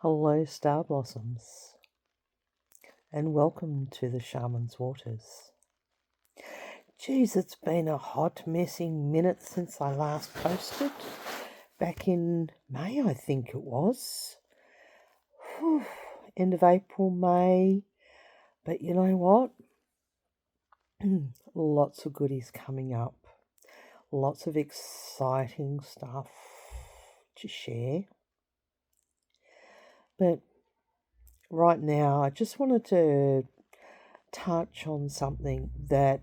Hello, StarBlossoms, and welcome to the Shaman's Waters. Geez, it's been a hot, messy minute since I last posted. Back in May, I think it was. Whew, end of April, May. But you know what? Lots of goodies coming up. Lots of exciting stuff to share. But right now, I just wanted to touch on something that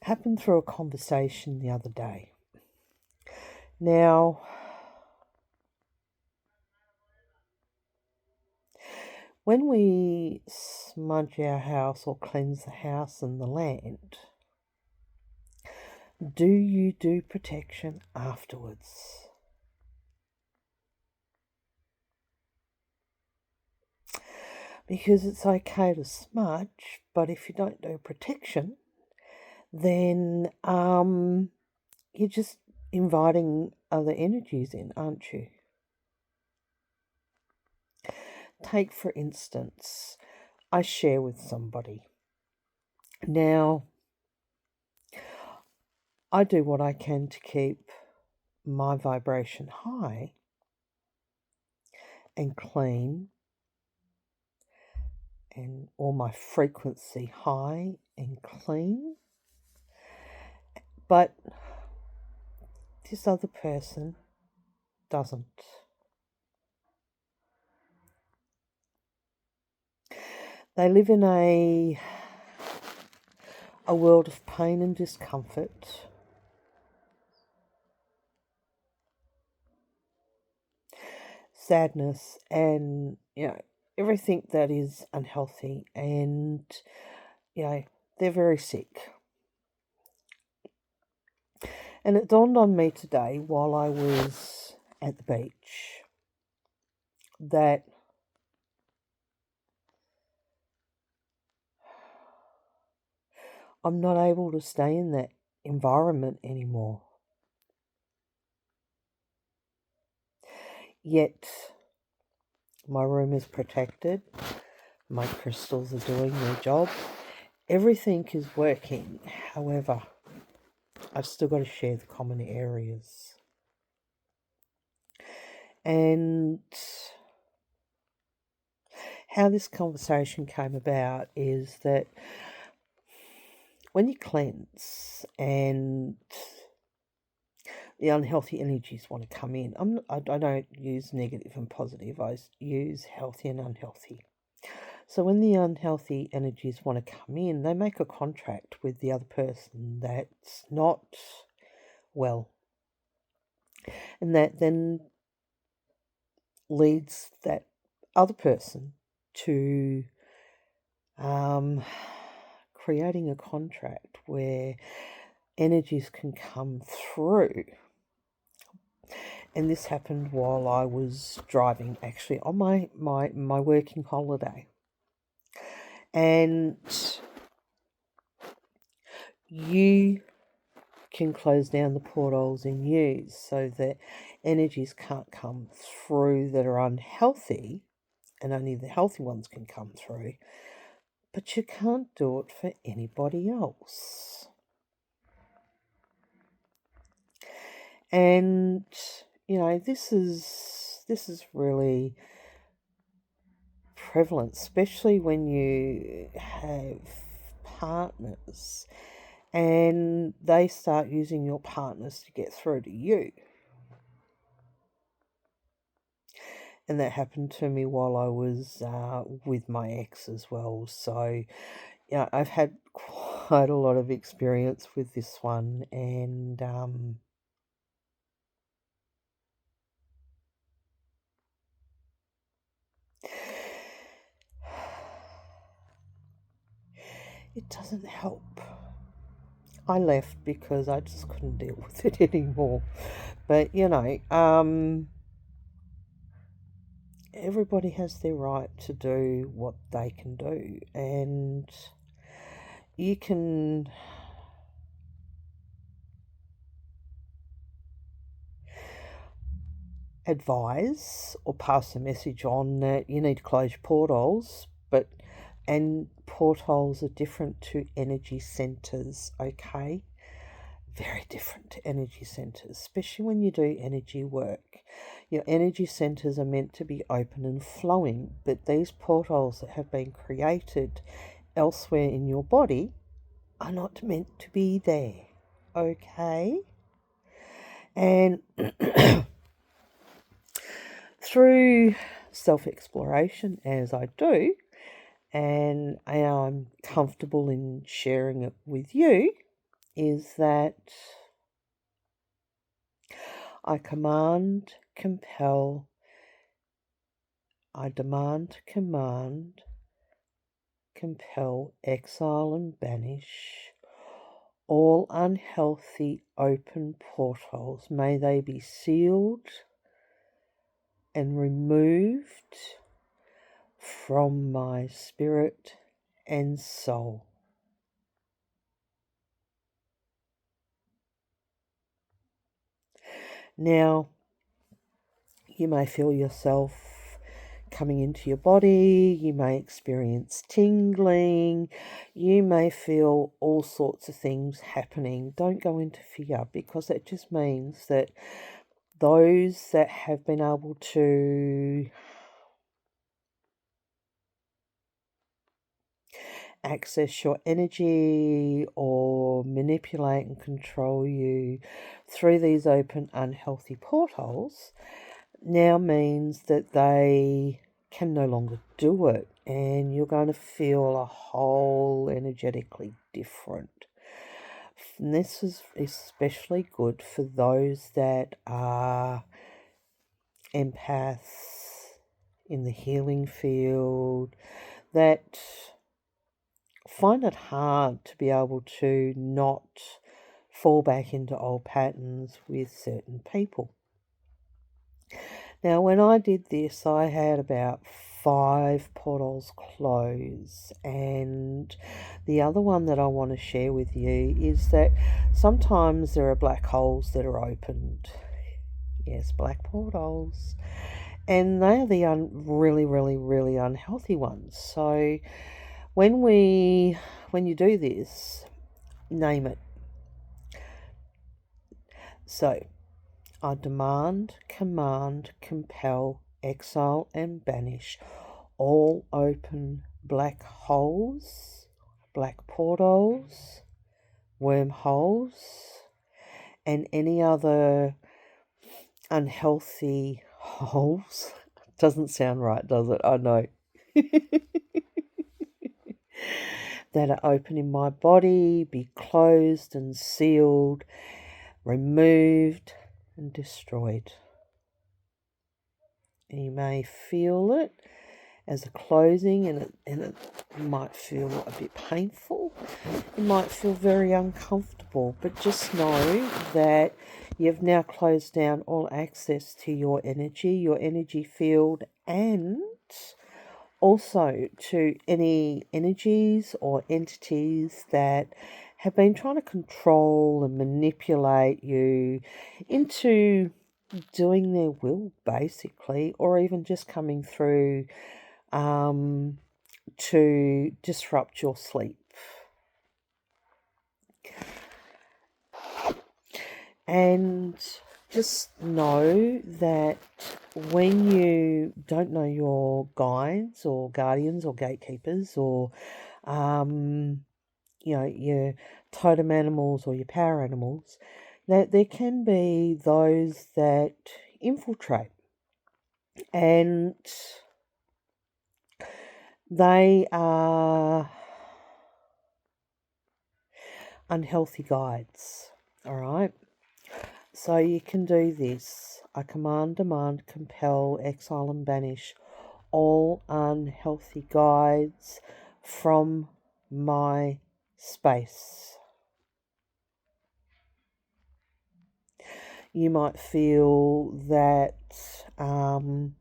happened through a conversation the other day. Now, when we smudge our house or cleanse the house and the land, do you do protection afterwards? Because it's okay to smudge, but if you don't do protection, then you're just inviting other energies in, aren't you? Take, for instance, I share with somebody. Now, I do what I can to keep my vibration high and clean, and or my frequency high and clean. But this other person doesn't. They live in a world of pain and discomfort. Sadness and, everything that is unhealthy, and, they're very sick. And it dawned on me today while I was at the beach that I'm not able to stay in that environment anymore. Yet, my room is protected, my crystals are doing their job, everything is working. However, I've still got to share the common areas. And how this conversation came about is that when you cleanse and the unhealthy energies want to come in, I don't use negative and positive, I use healthy and unhealthy. So when the unhealthy energies want to come in, they make a contract with the other person that's not well. And that then leads that other person to creating a contract where energies can come through. And this happened while I was driving, actually, on my working holiday. And you can close down the portals in you so that energies can't come through that are unhealthy, and only the healthy ones can come through. But you can't do it for anybody else. And this is really prevalent, especially when you have partners and they start using your partners to get through to you. And that happened to me while I was with my ex as well. So, I've had quite a lot of experience with this one, and it doesn't help. I left because I just couldn't deal with it anymore. But, everybody has their right to do what they can do. And you can advise or pass a message on that you need to close your portals, and portals are different to energy centers, okay? Very different to energy centers, especially when you do energy work. Your energy centers are meant to be open and flowing, but these portals that have been created elsewhere in your body are not meant to be there, okay? And through self-exploration, as I do, and I'm comfortable in sharing it with you, is that I demand, compel, exile and banish all unhealthy open portals. May they be sealed and removed from my spirit and soul. Now, you may feel yourself coming into your body, you may experience tingling, you may feel all sorts of things happening. Don't go into fear, because it just means that those that have been able to access your energy or manipulate and control you through these open unhealthy portals now means that they can no longer do it, and you're going to feel a whole energetically different. And this is especially good for those that are empaths in the healing field, that find it hard to be able to not fall back into old patterns with certain people. Now, when I did this, I had about 5 portals close, and the other one that I want to share with you is that sometimes there are black holes that are opened. Yes, black portals. And they are the really, really, really unhealthy ones. So when you do this, name it. So I demand, command, compel, exile and banish all open black holes, black portals, wormholes, and any other unhealthy holes. Doesn't sound right, does it? I know. That are open in my body, be closed and sealed, removed and destroyed. You may feel it as a closing, and it might feel a bit painful. It might feel very uncomfortable, but just know that you've now closed down all access to your energy field, and also to any energies or entities that have been trying to control and manipulate you into doing their will, basically, or even just coming through to disrupt your sleep. And just know that when you don't know your guides or guardians or gatekeepers or your totem animals or your power animals, that there can be those that infiltrate, and they are unhealthy guides. All right. So you can do this. I command, demand, compel, exile and banish all unhealthy guides from my space. You might feel that, and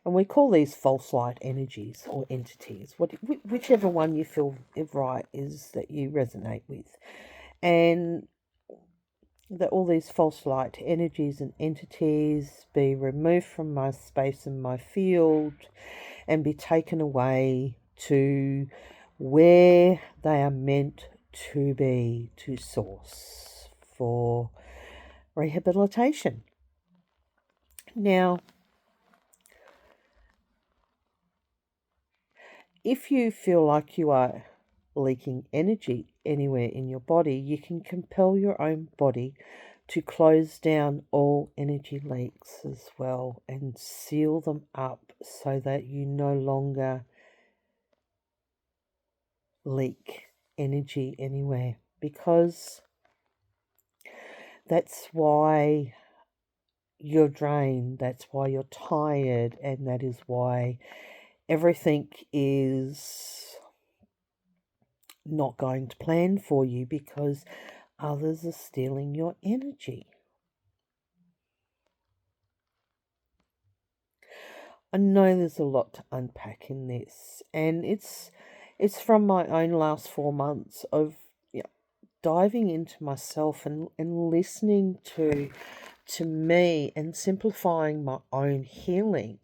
we call these false light energies or entities, whichever one you feel right is that you resonate with. And that all these false light energies and entities be removed from my space and my field and be taken away to where they are meant to be, to source for rehabilitation. Now, if you feel like you are leaking energy anywhere in your body, you can compel your own body to close down all energy leaks as well and seal them up so that you no longer leak energy anywhere, because that's why you're drained, that's why you're tired, and that is why everything is not going to plan for you, because others are stealing your energy. I know there's a lot to unpack in this, and it's from my own last 4 months of diving into myself and listening to me and simplifying my own healing,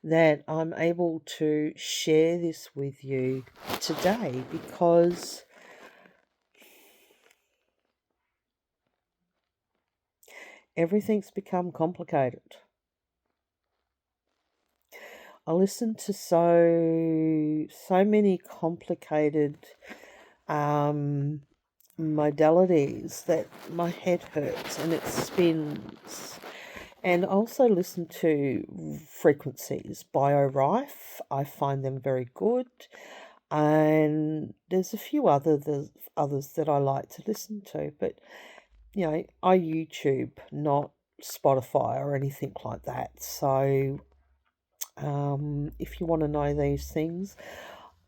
that I'm able to share this with you today, because everything's become complicated. I listen to so many complicated modalities that my head hurts and it spins. And I also listen to frequencies, BioRife. I find them very good. And there's a few others that I like to listen to, but I YouTube, not Spotify or anything like that. So if you want to know these things,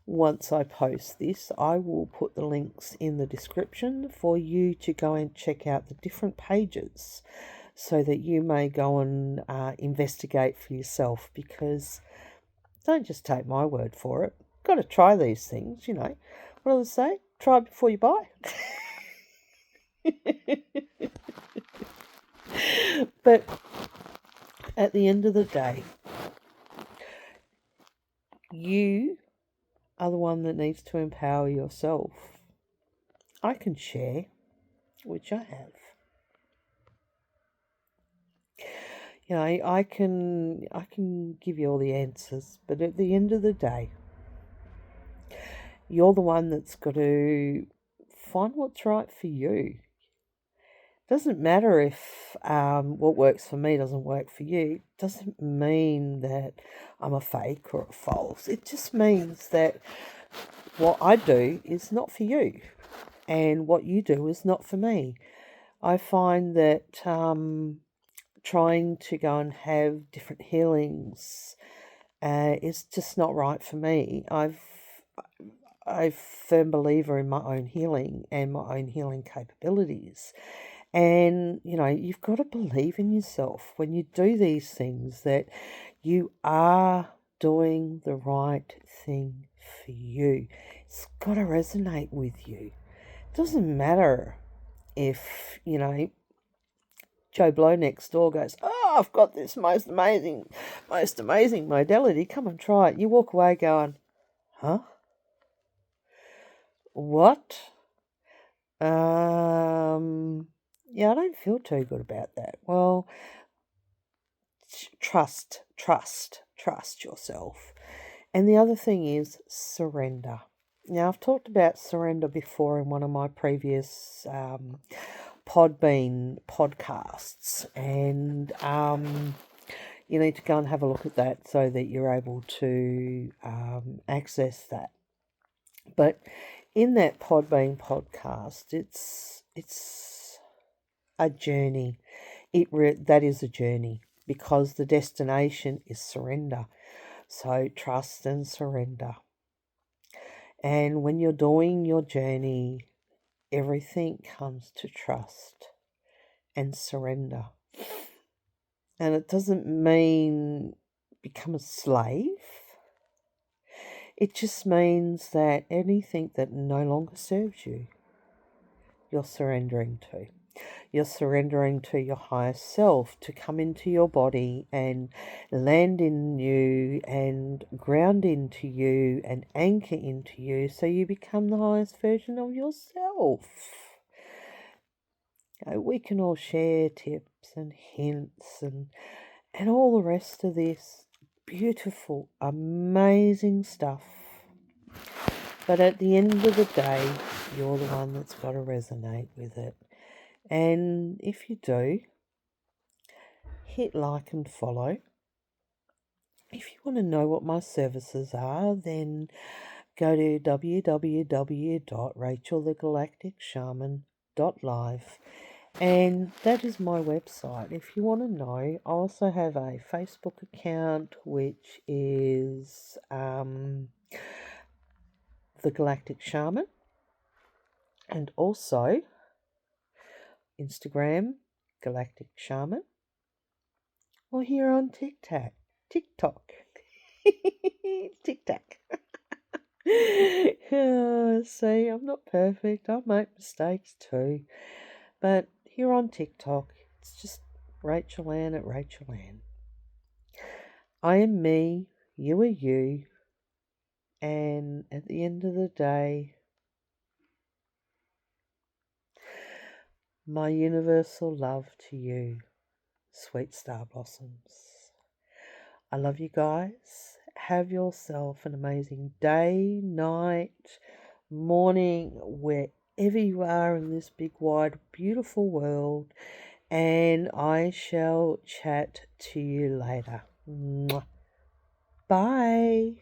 once I post this, I will put the links in the description for you to go and check out the different pages so that you may go and investigate for yourself, because don't just take my word for it. Got to try these things, What do they say? Try before you buy. But at the end of the day, you are the one that needs to empower yourself. I can share, which I have. I can give you all the answers, but at the end of the day, you're the one that's got to find what's right for you. Doesn't matter if what works for me doesn't work for you. Doesn't mean that I'm a fake or a false. It just means that what I do is not for you, and what you do is not for me. I find that trying to go and have different healings is just not right for me. I'm a firm believer in my own healing and my own healing capabilities. And, you've got to believe in yourself when you do these things, that you are doing the right thing for you. It's got to resonate with you. It doesn't matter if, Joe Blow next door goes, "Oh, I've got this most amazing modality. Come and try it." You walk away going, "Huh? What?" Yeah, I don't feel too good about that. Well, trust yourself. And the other thing is surrender. Now, I've talked about surrender before in one of my previous Podbean podcasts, and you need to go and have a look at that so that you're able to access that. But in that Podbean podcast, it's a journey. That is a journey, because the destination is surrender. So trust and surrender. And when you're doing your journey, everything comes to trust and surrender. And it doesn't mean become a slave. It just means that anything that no longer serves you, you're surrendering to. You're surrendering to your higher self to come into your body and land in you and ground into you and anchor into you so you become the highest version of yourself. We can all share tips and hints and all the rest of this beautiful, amazing stuff. But at the end of the day, you're the one that's got to resonate with it. And if you do, hit like and follow. If you want to know what my services are, then go to www.rachelthegalacticshaman.live, and that is my website. If you want to know, I also have a Facebook account which is The Galactic Shaman, and also Instagram Galactic Shaman, or here on TikTok. TikTok. See, I'm not perfect. I make mistakes too. But here on TikTok, it's just Rachel Ann at Rachel Ann. I am me, you are you, and at the end of the day, my universal love to you, sweet StarBlossoms. I love you guys. Have yourself an amazing day, night, morning, wherever you are in this big, wide, beautiful world. And I shall chat to you later. Mwah. Bye.